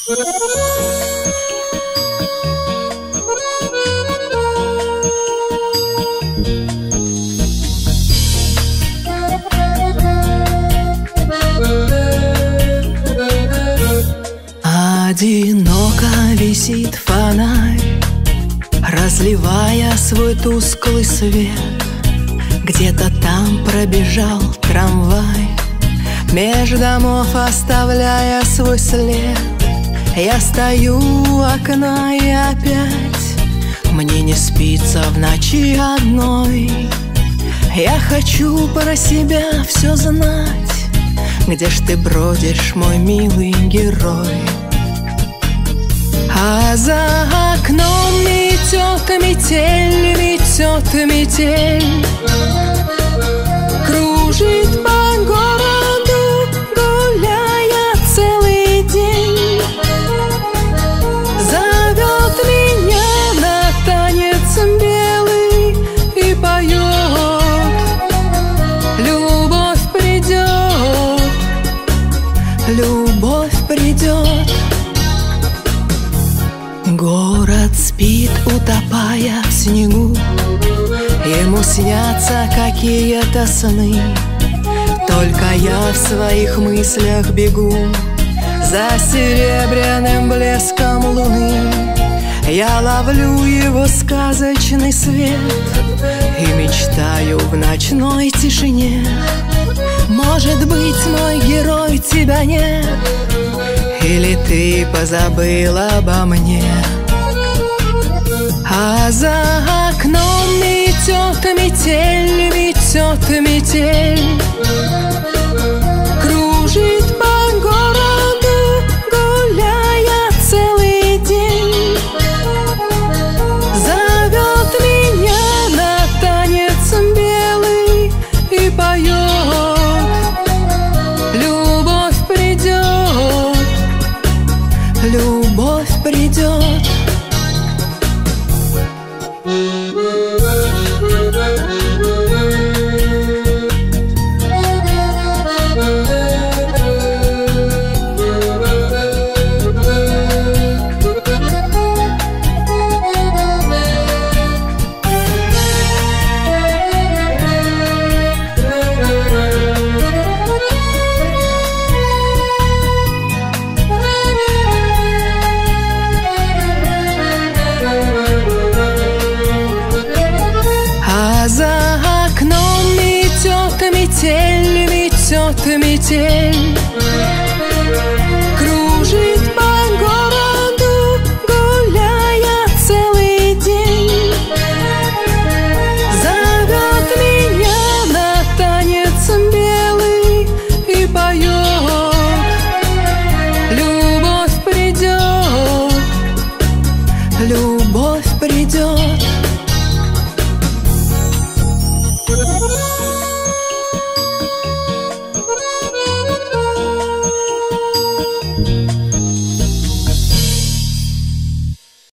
Одиноко висит фонарь, разливая свой тусклый свет. Где-то там пробежал трамвай, меж домов оставляя свой след. Я стою у окна и опять мне не спится в ночи одной. Я хочу про себя все знать. Где ж ты бродишь, мой милый герой? А за окном метет метель, метет метель, кружит по городу, гуляя целый день. Зовет меня на танец белый и поет: любовь придет, любовь придет. Город спит, утопая в снегу, ему снятся какие-то сны. Только я в своих мыслях бегу за серебряным блеском луны. Я ловлю его сказочный свет и мечтаю в ночной тишине. Может быть, мой герой, тебя нет, или ты позабыл обо мне? А за окном метет метель, метет метель, кружит по городу, гуляя целый день. Зовет меня на танец белый и поет: любовь придет, любовь придет. За окном метет метель, метет метель,